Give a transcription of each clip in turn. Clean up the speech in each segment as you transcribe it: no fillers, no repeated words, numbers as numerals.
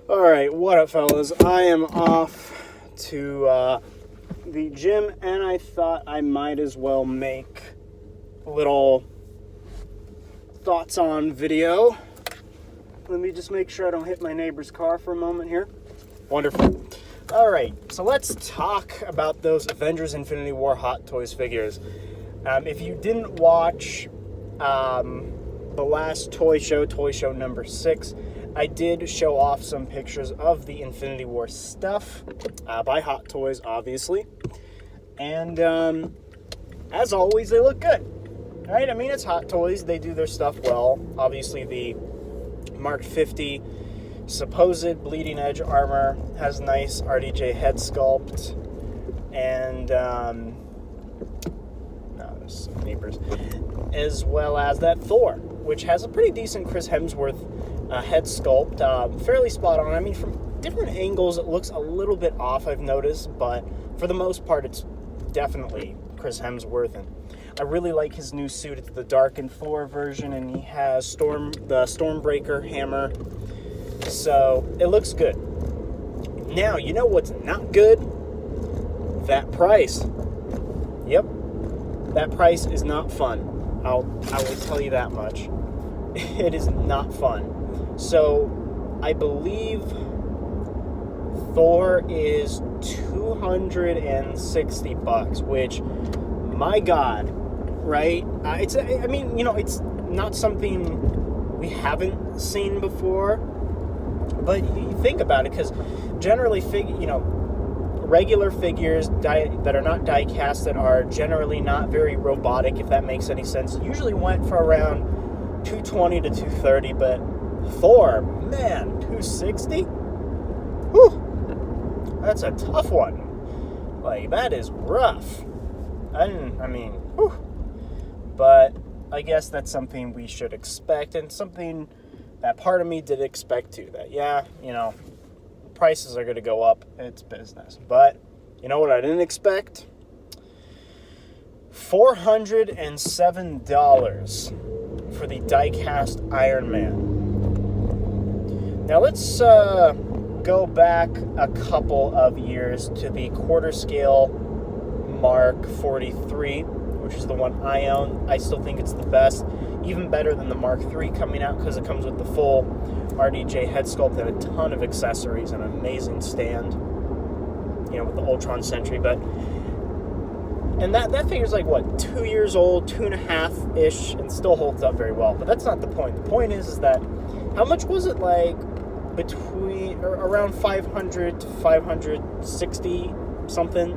Alright, what up, fellas? I am off to the gym, and I thought I might as well make a little thoughts on video. Let me just make sure I don't hit my neighbor's car for a moment here. Wonderful. Alright, so let's talk about those Avengers Infinity War Hot Toys figures. If you didn't watch the last toy show number 6, I did show off some pictures of the Infinity War stuff by Hot Toys, obviously. And as always, they look good. Right? I mean, it's Hot Toys. They do their stuff well. Obviously, the Mark 50 supposed bleeding edge armor has nice RDJ head sculpt. And, no, there's some neighbors. As well as that Thor, which has a pretty decent Chris Hemsworth head sculpt, fairly spot on. I mean, from different angles, it looks a little bit off, I've noticed, but for the most part, it's definitely Chris Hemsworth. And I really like his new suit. It's the darkened Thor version, and he has the Stormbreaker hammer, so it looks good. Now, you know what's not good? That price. Yep, that price is not fun. I will tell you that much. It is not fun. So, I believe Thor is $260, which, my God, right? It's not something we haven't seen before, but you think about it, because generally, regular figures that are not die cast, that are generally not very robotic, if that makes any sense, usually went for around $220 to $230, but Thor, man, $260? Whew, that's a tough one. Like, that is rough. Whew. But I guess that's something we should expect, and something that part of me did expect too, that, yeah, prices are going to go up. It's business. But you know what I didn't expect? $407 for the die-cast Iron Man. Now let's go back a couple of years to the quarter scale Mark 43, which is the one I own. I still think it's the best. Even better than the Mark III coming out, because it comes with the full RDJ head sculpt and a ton of accessories and an amazing stand, with the Ultron Sentry. And that figure's like, what, 2 years old, 2.5-ish, and still holds up very well. But that's not the point. The point is that, how much was it, like, around 500 to 560 something?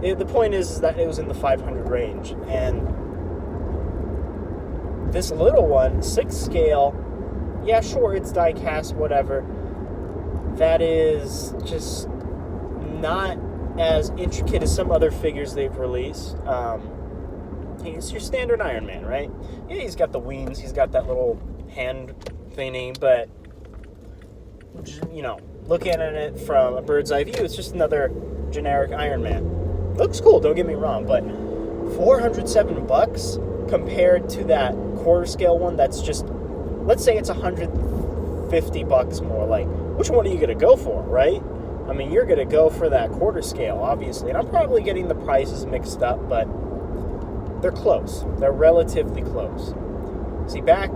The point is that it was in the 500 range. And this little one, 6 scale, yeah, sure, it's die cast, whatever. That is just not as intricate as some other figures they've released. It's your standard Iron Man, right? Yeah, he's got the wings, he's got that little hand thingy, but, looking at it from a bird's eye view, it's just another generic Iron Man. Looks cool, don't get me wrong, but $407 compared to that quarter scale one that's just, let's say it's $150 more. Like, which one are you going to go for, right? I mean, you're going to go for that quarter scale, obviously. And I'm probably getting the prices mixed up, but they're close. They're relatively close. See, back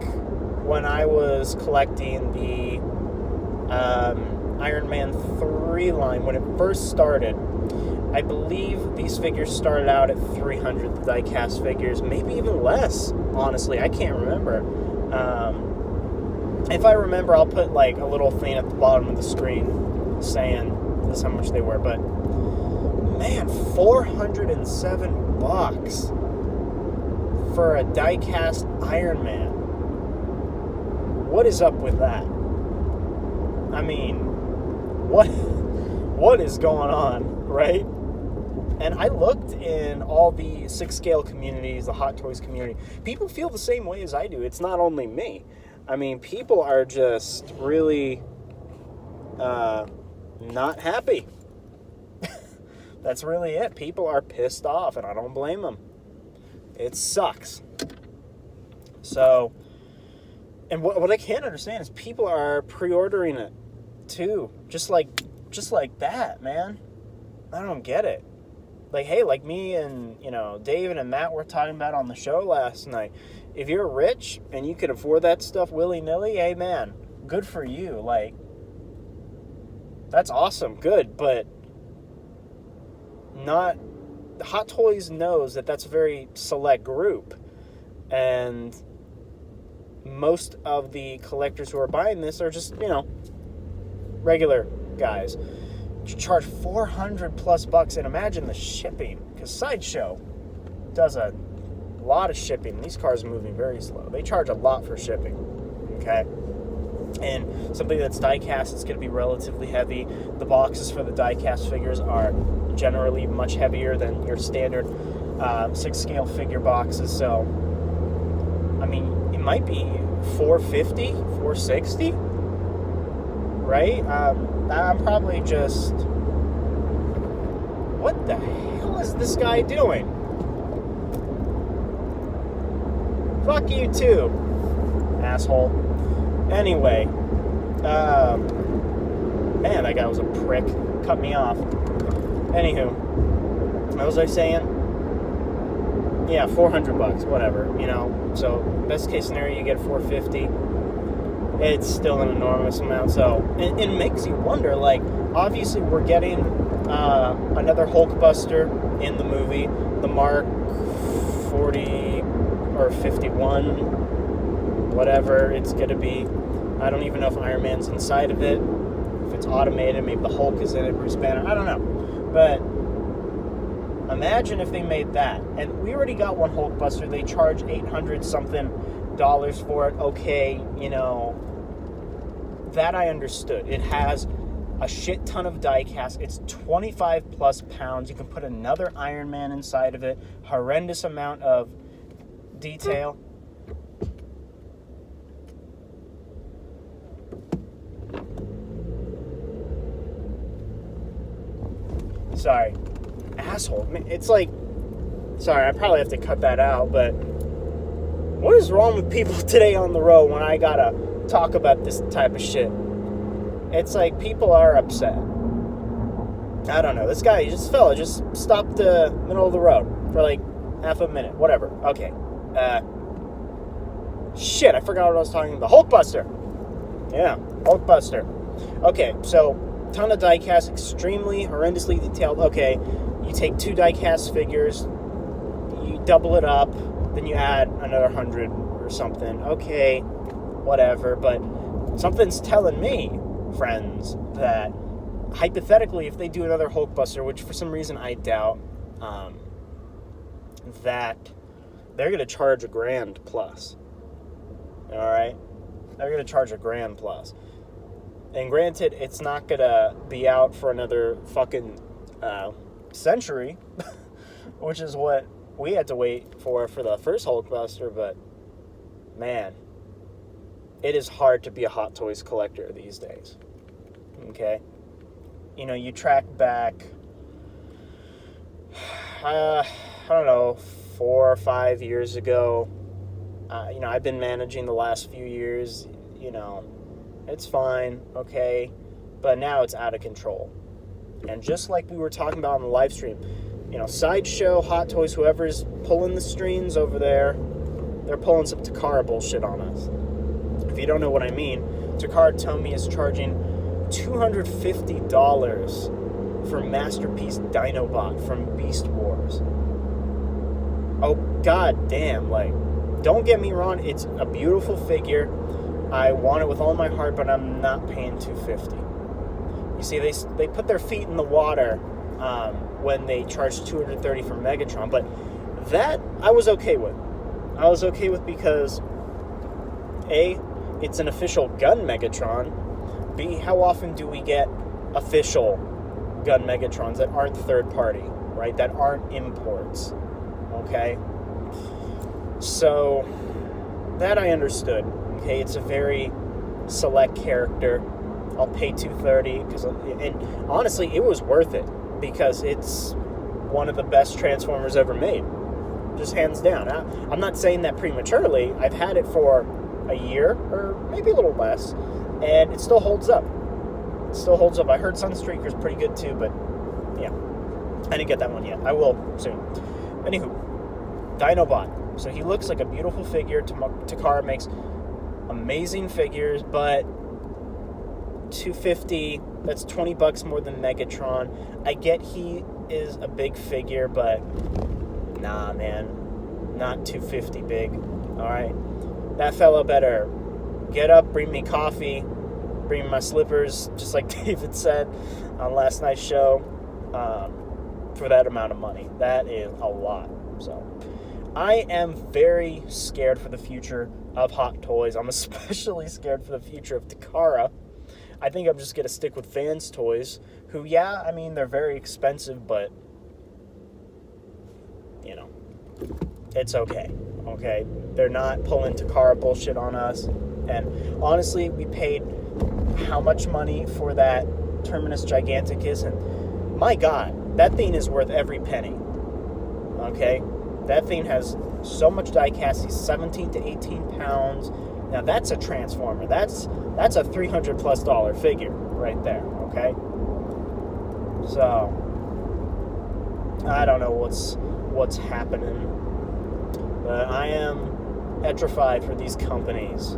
when I was collecting the Iron Man 3 line, when it first started, I believe these figures started out at 300, the die-cast figures, maybe even less, honestly. I can't remember. If I remember, I'll put, like, a little thing at the bottom of the screen saying this is how much they were. But, man, $407 for a die-cast Iron Man. What is up with that? I mean, what is going on, right? And I looked in all the 6 scale communities, the Hot Toys community. People feel the same way as I do. It's not only me. I mean, people are just really not happy. That's really it. People are pissed off, and I don't blame them. It sucks. So, and what I can't understand is people are pre-ordering it. too. Just like that, man. I don't get it. Like, hey, like me and, David and Matt were talking about on the show last night. If you're rich and you can afford that stuff willy-nilly, hey, man, good for you. Like, that's awesome, good, but not... Hot Toys knows that that's a very select group. And most of the collectors who are buying this are just, regular guys. You charge $400+ and imagine the shipping, because Sideshow does a lot of shipping. These cars are moving very slow. They charge a lot for shipping, okay? And something that's die-cast, it's going to be relatively heavy. The boxes for the die-cast figures are generally much heavier than your standard 6-scale figure boxes, so, I mean, it might be $450, $460, right? I'm probably just... What the hell is this guy doing? Fuck you too, asshole. Anyway, man, that guy was a prick. Cut me off. Anywho, what was I saying? Yeah, $400, whatever, So, best case scenario, you get $450. It's still an enormous amount, so it makes you wonder, like, obviously we're getting another Hulkbuster in the movie, the Mark 40 or 51, whatever it's going to be. I don't even know if Iron Man's inside of it, if it's automated, maybe the Hulk is in it, Bruce Banner, I don't know. But imagine if they made that, and we already got one Hulkbuster, they charge $800-something for it, okay, that I understood. It has a shit ton of die-cast. It's 25+ pounds. You can put another Iron Man inside of it. Horrendous amount of detail. Sorry. Asshole. It's like... Sorry, I probably have to cut that out, but... What is wrong with people today on the road when I gotta talk about this type of shit? It's like people are upset. I don't know. This guy, just stopped the middle of the road for like half a minute. Whatever. Okay. Shit, I forgot what I was talking about. Hulkbuster. Yeah, Hulkbuster. Okay, so ton of die-cast, extremely horrendously detailed. Okay, you take 2 die-cast figures, you double it up, then you add another 100 or something. Okay, whatever, but something's telling me, friends, that hypothetically, if they do another Hulkbuster, which for some reason I doubt, that they're going to charge $1,000 plus. All right? They're going to charge $1,000 plus. And granted, it's not going to be out for another fucking century, which is what we had to wait for the first Hulkbuster, but man, it is hard to be a Hot Toys collector these days. Okay? You track back, I don't know, 4 or 5 years ago. I've been managing the last few years, it's fine, okay, but now it's out of control. And just like we were talking about on the live stream, Sideshow, Hot Toys, whoever's pulling the strings over there, they're pulling some Takara bullshit on us. If you don't know what I mean, Takara Tomy is charging $250 for Masterpiece Dinobot from Beast Wars. Oh, god damn, don't get me wrong, it's a beautiful figure. I want it with all my heart, but I'm not paying $250. You see, they put their feet in the water when they charged $230 for Megatron, but that I was okay with. I was okay with because A, it's an official gun Megatron. B, how often do we get official gun Megatrons that aren't third party, right? That aren't imports, okay? So, that I understood, okay? It's a very select character. I'll pay $230, and honestly, it was worth it, because it's one of the best Transformers ever made. Just hands down. I'm not saying that prematurely. I've had it for a year, or maybe a little less, and it still holds up. Still holds up. I heard Sunstreaker's pretty good too, but yeah, I didn't get that one yet. I will soon. Anywho, Dinobot. So he looks like a beautiful figure. Takara makes amazing figures, but $250, that's $20 more than Megatron. I get he is a big figure, but nah, man, not $250 big. All right, that fella better get up, bring me coffee, bring me my slippers, just like David said on last night's show, for that amount of money. That is a lot. So I am very scared for the future of Hot Toys. I'm especially scared for the future of Takara. I think I'm just going to stick with Vans Toys, who, yeah, I mean, they're very expensive, but, you know, it's okay, okay? They're not pulling Takara bullshit on us, and honestly, we paid how much money for that Terminus Giganticus, and my God, that thing is worth every penny, okay? That thing has so much die-cast, he's 17 to 18 pounds. Now that's a Transformer. That's a $300+ figure right there, okay? So I don't know what's happening, but I am petrified for these companies.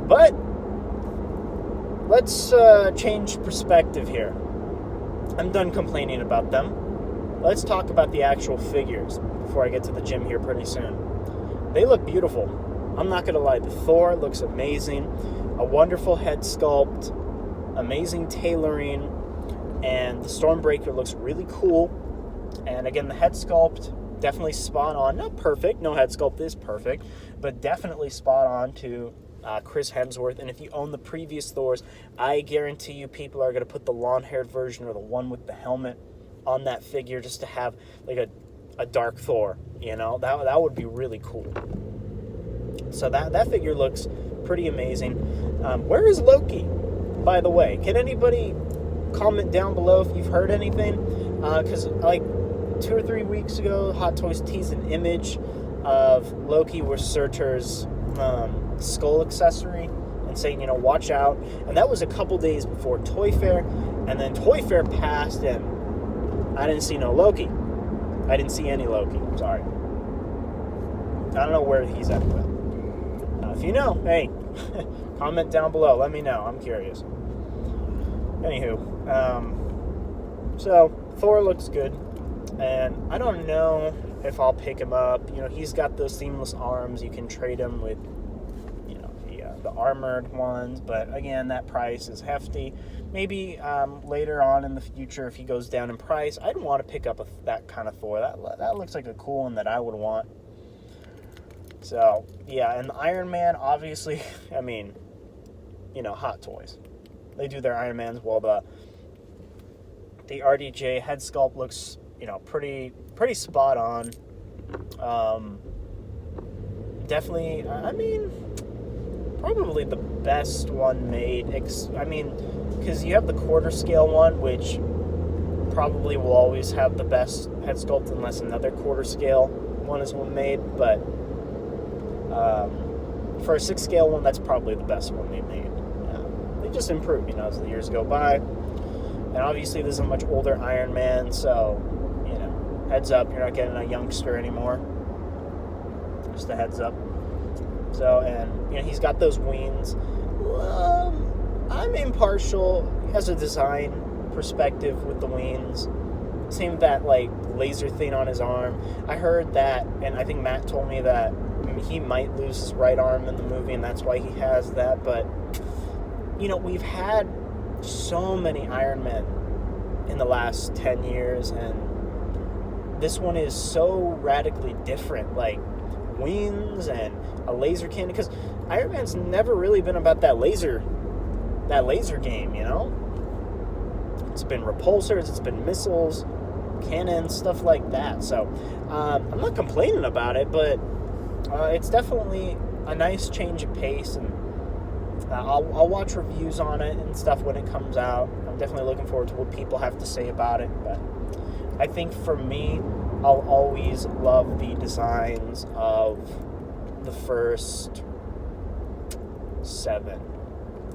But let's change perspective here. I'm done complaining about them. Let's talk about the actual figures before I get to the gym here pretty soon. They look beautiful. I'm not going to lie. The Thor looks amazing. A wonderful head sculpt. Amazing tailoring. And the Stormbreaker looks really cool. And again, the head sculpt, definitely spot on. Not perfect. No head sculpt is perfect. But definitely spot on to Chris Hemsworth. And if you own the previous Thors, I guarantee you people are going to put the long-haired version or the one with the helmet on that figure just to have like a dark Thor. You know, that would be really cool. So that figure looks pretty amazing. Where is Loki, by the way? Can anybody comment down below if you've heard anything? Because like 2 or 3 weeks ago, Hot Toys teased an image of Loki with Surtur's skull accessory and saying, you know, watch out. And that was a couple days before Toy Fair. And then Toy Fair passed and I didn't see no Loki. I didn't see any Loki. Sorry. I don't know where he's at with. If you know, hey, comment down below. Let me know. I'm curious. Anywho, so Thor looks good, and I don't know if I'll pick him up. You know, he's got those seamless arms. You can trade him with, you know, the armored ones, but again, that price is hefty. Maybe later on in the future, if he goes down in price, I'd want to pick up that kind of Thor. That looks like a cool one that I would want. So, yeah, and the Iron Man, obviously, I mean, you know, Hot Toys. They do their Iron Mans well. The RDJ head sculpt looks, you know, pretty spot on. Definitely, I mean, probably the best one made. I mean, because you have the quarter scale one, which probably will always have the best head sculpt unless another quarter scale one is made, but for a 6 scale one, that's probably the best one they made. They just improved, you know, as the years go by. And obviously, this is a much older Iron Man, so, you know, heads up, you're not getting a youngster anymore. Just a heads up. So, and, you know, he's got those wings. I'm impartial as a design perspective with the wings. Same with that, like, laser thing on his arm. I heard that, and I think Matt told me that he might lose his right arm in the movie, and that's why he has that. But, you know, we've had so many Iron Men in the last 10 years, and this one is so radically different. Like, wings and a laser cannon, because Iron Man's never really been about that laser game, you know? It's been repulsors, it's been missiles, cannons, stuff like that. So, I'm not complaining about it, but it's definitely a nice change of pace, and I'll watch reviews on it and stuff when it comes out. I'm definitely looking forward to what people have to say about it, but I think for me, I'll always love the designs of the first 7.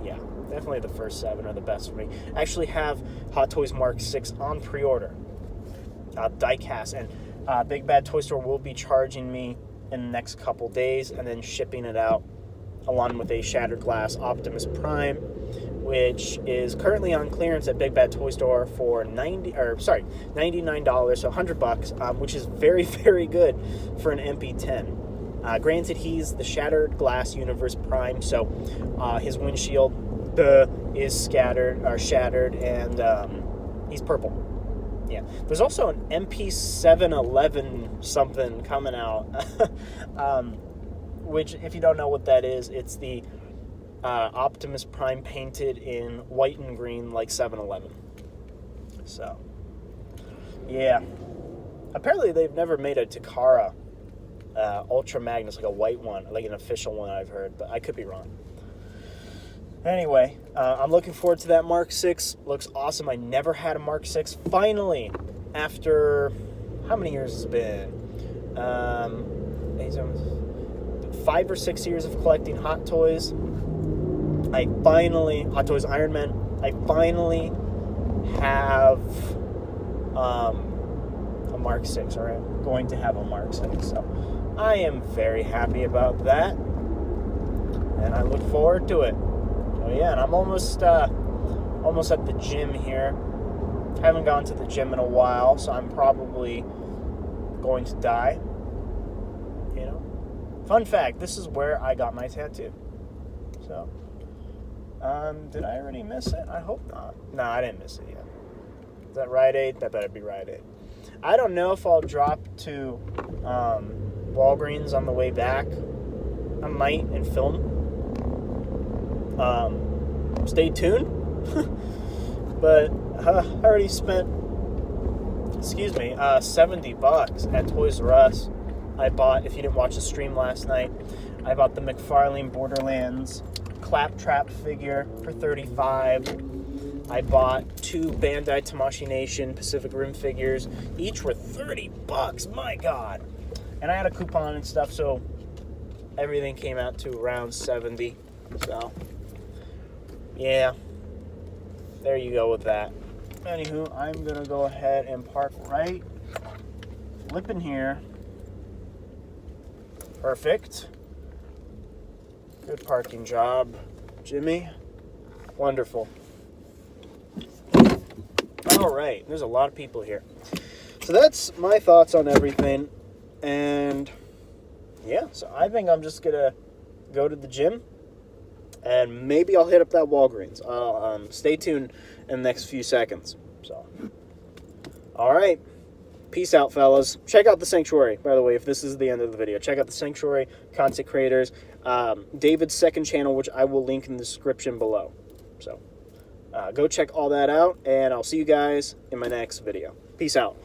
Yeah, Definitely the first 7 are the best for me. I actually have Hot Toys Mark 6 on pre-order. Die-cast, and Big Bad Toy Store will be charging me in the next couple days and then shipping it out along with a Shattered Glass Optimus Prime, which is currently on clearance at Big Bad Toy Store for $99, so $100, which is very, very good for an MP10. Granted, he's the Shattered Glass Universe Prime, so his windshield is shattered, and he's purple. Yeah, there's also an MP711 something coming out, which, if you don't know what that is, it's the Optimus Prime painted in white and green like 7-Eleven. So, yeah. Apparently they've never made a Takara Ultra Magnus, like a white one, like an official one I've heard, but I could be wrong. Anyway, I'm looking forward to that Mark 6. Looks awesome. I never had a Mark 6. Finally, after, how many years has it been? 5 or 6 years of collecting Hot Toys. Hot Toys Iron Man, I finally have a Mark 6, or I'm going to have a Mark 6. So I am very happy about that, and I look forward to it. Oh yeah, and I'm almost at the gym here. Haven't gone to the gym in a while, so I'm probably going to die. You know, fun fact: this is where I got my tattoo. So, did I already miss it? I hope not. No, I didn't miss it yet. Is that Rite Aid? That better be Rite Aid. I don't know if I'll drop to Walgreens on the way back. I might and film. Stay tuned. But I already spent, $70 at Toys R Us. I bought, if you didn't watch the stream last night, I bought the McFarlane Borderlands Claptrap figure for $35. I bought 2 Bandai Tamashii Nation Pacific Rim figures. Each were $30. My God. And I had a coupon and stuff, so everything came out to around $70. So, yeah. There you go with that. Anywho, I'm going to go ahead and park right flipping here. Perfect. Good parking job, Jimmy. Wonderful. All right, there's a lot of people here. So that's my thoughts on everything. And yeah, so I think I'm just going to go to the gym. And maybe I'll hit up that Walgreens. Stay tuned in the next few seconds. So, all right. Peace out, fellas. Check out the Sanctuary, by the way, if this is the end of the video. Check out the Sanctuary, Content Creators, David's second channel, which I will link in the description below. So, go check all that out, and I'll see you guys in my next video. Peace out.